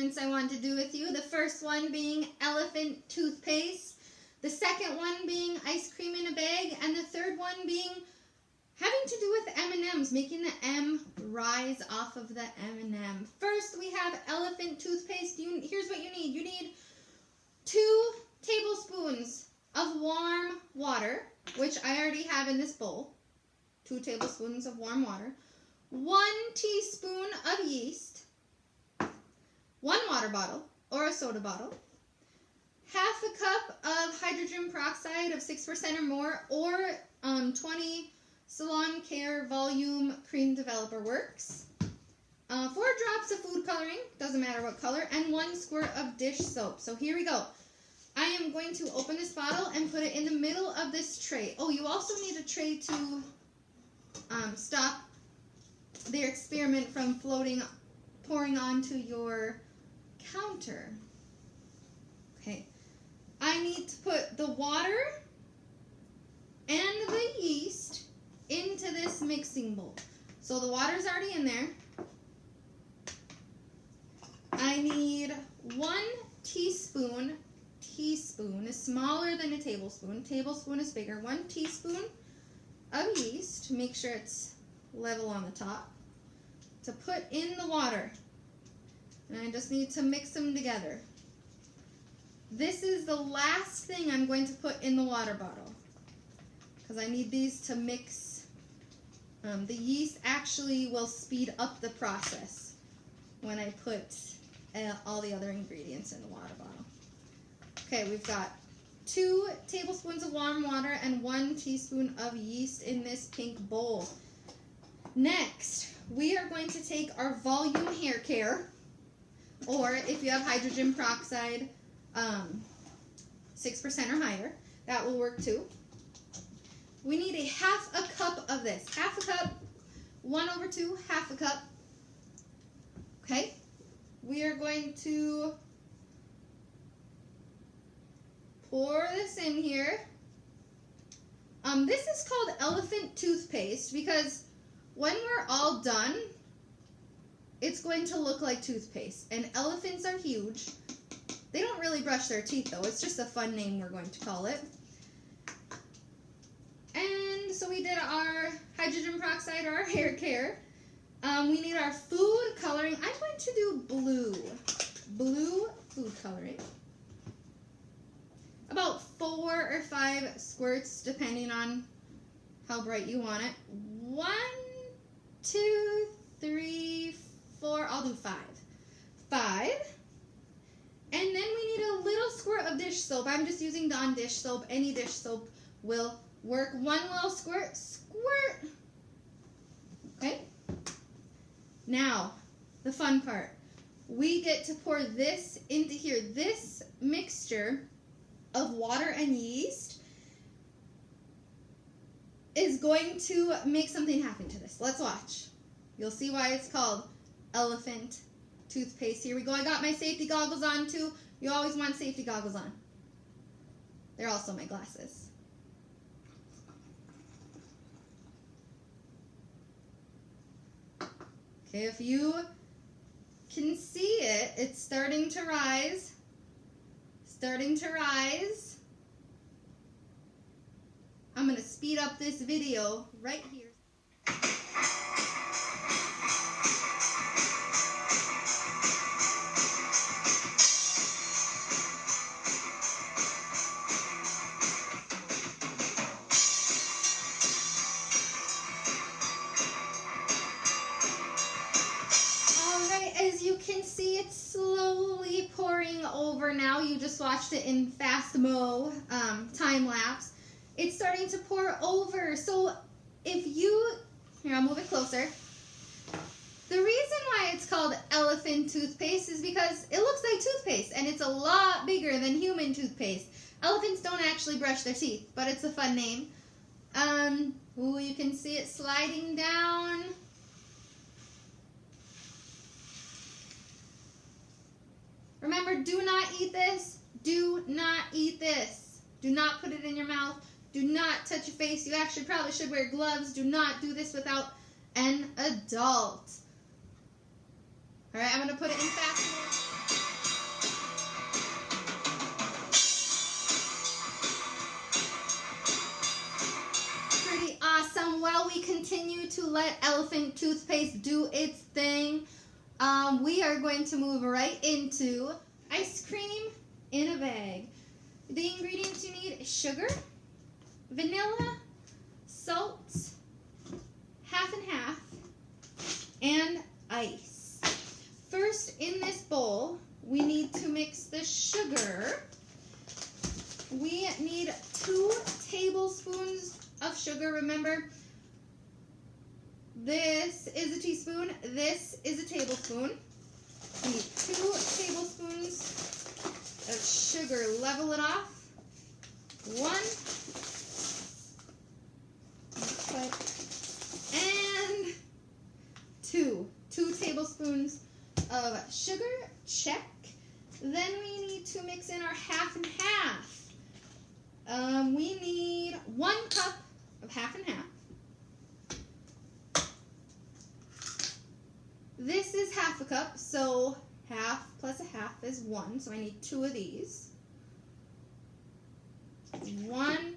experiments I want to do with you. The first one being elephant toothpaste. The second one being ice cream in a bag. And the third one being having to do with M&Ms, making the M rise off of the M&M. First, we have elephant toothpaste. Here's what you need. You need 2 tablespoons of warm water, which I already have in this bowl. 2 tablespoons of warm water. 1 teaspoon of yeast. 1 water bottle or a soda bottle. Half a cup of hydrogen peroxide of 6% or more, or 20 Salon Care Volume Cream Developer Works. 4 drops of food coloring, doesn't matter what color, and 1 squirt of dish soap. So here we go. I am going to open this bottle and put it in the middle of this tray. Oh, you also need a tray to stop the experiment from pouring onto your counter. Okay. I need to put the water and the yeast into this mixing bowl. So the water's already in there. I need 1 teaspoon. Teaspoon is smaller than a tablespoon. Tablespoon is bigger. 1 teaspoon of yeast. Make sure it's level on the top. To put in the water. And I just need to mix them together. This is the last thing I'm going to put in the water bottle, because I need these to mix. The yeast actually will speed up the process when I put all the other ingredients in the water bottle. Okay, we've got 2 tablespoons of warm water and 1 teaspoon of yeast in this pink bowl. Next, we are going to take our volume hair care, or if you have hydrogen peroxide, 6% or higher, that will work too. We need a half a cup of this. Half a cup, 1/2, half a cup. Okay, we are going to pour this in here. This is called elephant toothpaste because when we're all done, it's going to look like toothpaste. And elephants are huge. They don't really brush their teeth though. It's just a fun name we're going to call it. And so we did our hydrogen peroxide or our hair care. We need our food coloring. I'm going to do blue food coloring. About 4 or 5 squirts depending on how bright you want it. 1, 2, 3, 4. I'll do 5. 5. And then we need a little squirt of dish soap. I'm just using Dawn dish soap. Any dish soap will work. 1 little squirt. Squirt. Okay. Now, the fun part. We get to pour this into here. This mixture of water and yeast is going to make something happen to this. Let's watch. You'll see why it's called elephant toothpaste. Here we go. I got my safety goggles on too. You always want safety goggles on. They're also my glasses. Okay, if you can see it, it's starting to rise. Starting to rise. I'm going to speed up this video right here. As you can see, it's slowly pouring over now. You just watched it in fast-mo time lapse. It's starting to pour over. So if you, here, I'll move it closer. The reason why it's called elephant toothpaste is because it looks like toothpaste and it's a lot bigger than human toothpaste. Elephants don't actually brush their teeth, but it's a fun name. Ooh, you can see it sliding down. Remember, do not eat this. Do not eat this. Do not put it in your mouth. Do not touch your face. You actually probably should wear gloves. Do not do this without an adult. All right, I'm going to put it in fast mode. let elephant toothpaste do its thing, we are going to move right into ice cream in a bag. The ingredients you need is sugar, vanilla, salt, half and half, and ice. First, in this bowl, we need to mix the sugar. We need 2 tablespoons of sugar. Remember, this is a teaspoon, this is a tablespoon. We need 2 tablespoons of sugar. Level it off. 1. And 2. 2 tablespoons of sugar. Check. Then we need to mix in our half and half. We need 1 cup of half and half. This is half a cup, so half plus a half is 1, so I need 2 of these. 1,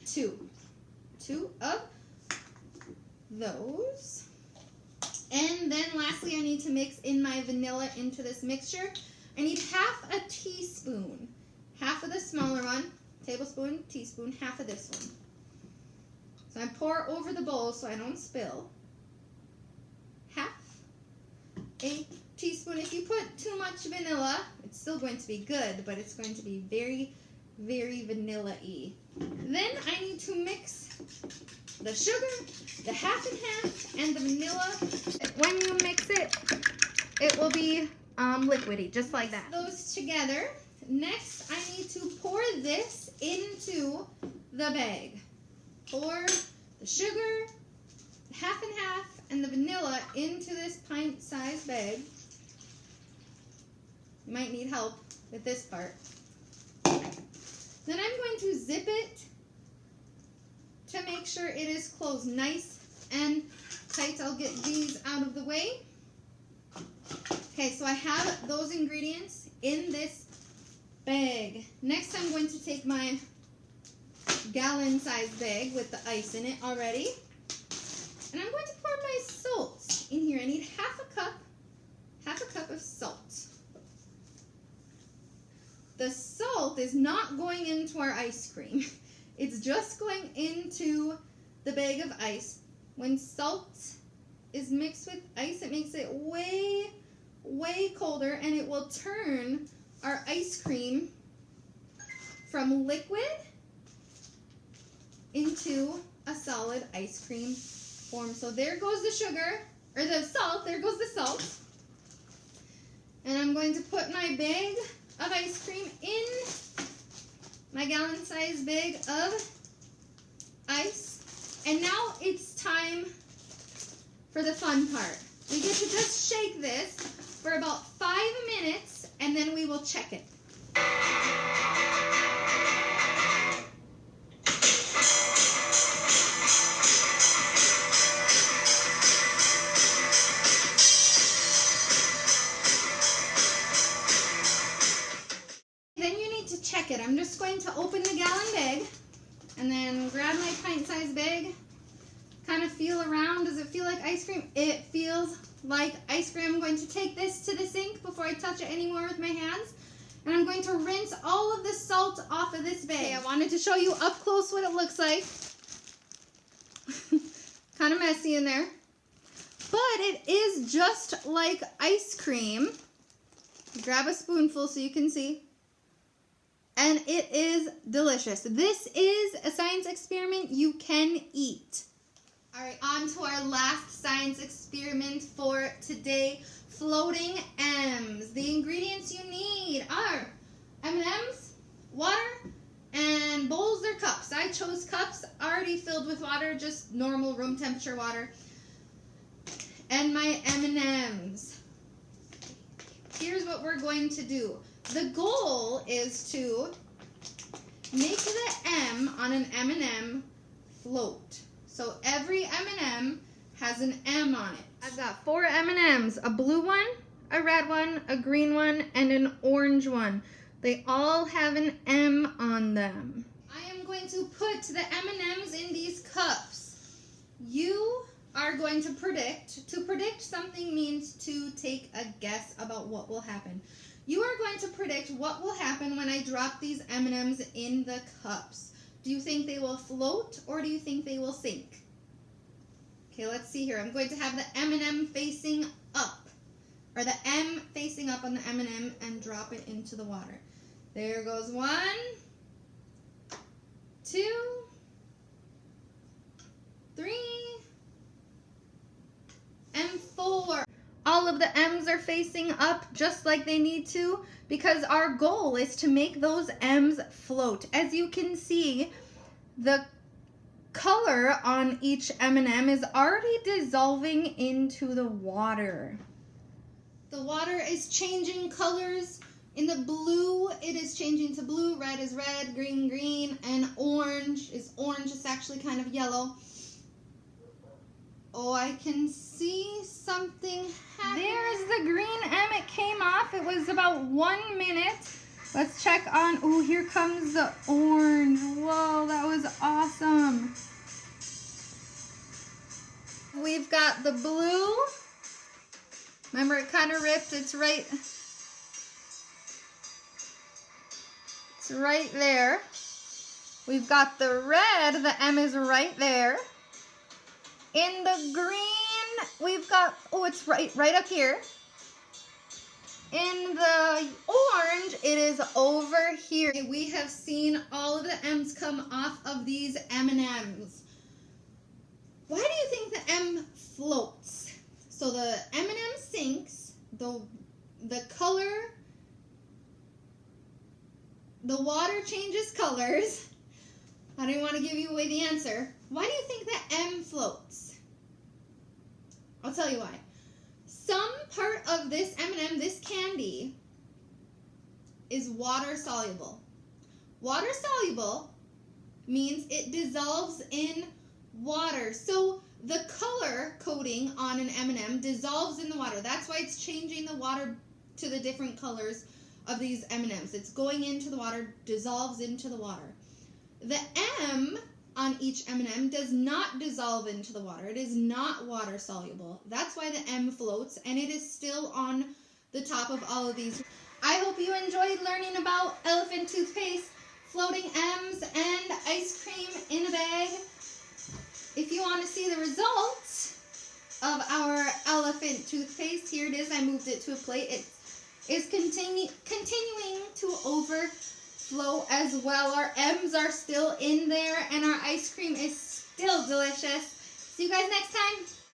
2. 2 of those. And then lastly, I need to mix in my vanilla into this mixture. I need half a teaspoon. Half of the smaller one, tablespoon, teaspoon, half of this one. So I pour over the bowl so I don't spill. Half a teaspoon. If you put too much vanilla, it's still going to be good, but it's going to be very, very vanilla-y. Then I need to mix the sugar, the half and half, and the vanilla. When you mix it, it will be liquidy, just like that. Those together. Next, I need to pour this into the bag. Pour the sugar, the half and half, and the vanilla into this pint-sized bag. You might need help with this part. Then I'm going to zip it to make sure it is closed nice and tight. I'll get these out of the way. Okay, so I have those ingredients in this bag. Next, I'm going to take my gallon-sized bag with the ice in it already. And I'm going to pour my salt in here. I need half a cup of salt. The salt is not going into our ice cream. It's just going into the bag of ice. When salt is mixed with ice, it makes it way, way colder, and it will turn our ice cream from liquid into a solid ice cream form. So there goes the sugar, or the salt, there goes the salt. And I'm going to put my bag of ice cream in my gallon-sized bag of ice. And now it's time for the fun part. We get to just shake this for about 5 minutes, and then we will check it. Check it. I'm just going to open the gallon bag and then grab my pint-sized bag, kind of feel around. Does it feel like ice cream? It feels like ice cream. I'm going to take this to the sink before I touch it anymore with my hands, and I'm going to rinse all of the salt off of this bag. Okay, I wanted to show you up close what it looks like. Kind of messy in there, but it is just like ice cream. Grab a spoonful so you can see. And it is delicious. This is a science experiment you can eat. All right, on to our last science experiment for today, floating M's. The ingredients you need are M&M's, water, and bowls or cups. I chose cups already filled with water, just normal room temperature water. And my M&M's. Here's what we're going to do. The goal is to make the M on an M&M float. So every M&M has an M on it. I've got 4 M&Ms, a blue one, a red one, a green one, and an orange one. They all have an M on them. I am am going to put the M&Ms in these cups. You are going to predict. To predict something means to take a guess about what will happen. You are going to predict what will happen when I drop these M&Ms in the cups. Do you think they will float or do you think they will sink? Okay, let's see here. I'm going to have the M&M facing up, or the M facing up on the M&M, and drop it into the water. There goes 1, 2, 3, and 4. All of the M's are facing up just like they need to, because our goal is to make those M's float. As you can see, the color on each M&M is already dissolving into the water. The water is changing colors. In the blue, it is changing to blue, red is red, green, green, and orange is orange. It's actually kind of yellow. Oh, I can see something happening. There's the green M. It came off. It was about 1 minute. Let's check on, oh, here comes the orange. Whoa, that was awesome. We've got the blue. Remember, it kind of ripped. It's right there. We've got the red. The M is right there. In the green, we've got, oh, it's right up here. In the orange, it is over here. We have seen all of the M's come off of these M&Ms. Why do you think the M floats? So the M&M sinks, the color, the water changes colors. I didn't want to give you away the answer. Why do you think the M floats? I'll tell you why. Some part of this M&M, this candy, is water soluble. Water soluble means it dissolves in water. So the color coating on an M&M dissolves in the water. That's why it's changing the water to the different colors of these M&Ms. It's going into the water, dissolves into the water. The M on each M&M does not dissolve into the water. It is not water soluble. That's why the M floats, and it is still on the top of all of these. I hope you enjoyed learning about elephant toothpaste, floating M's, and ice cream in a bag. If you want to see the results of our elephant toothpaste, here it is. I moved it to a plate. It is continuing to overflow as well. Our M's are still in there, and our ice cream is still delicious. See you guys next time.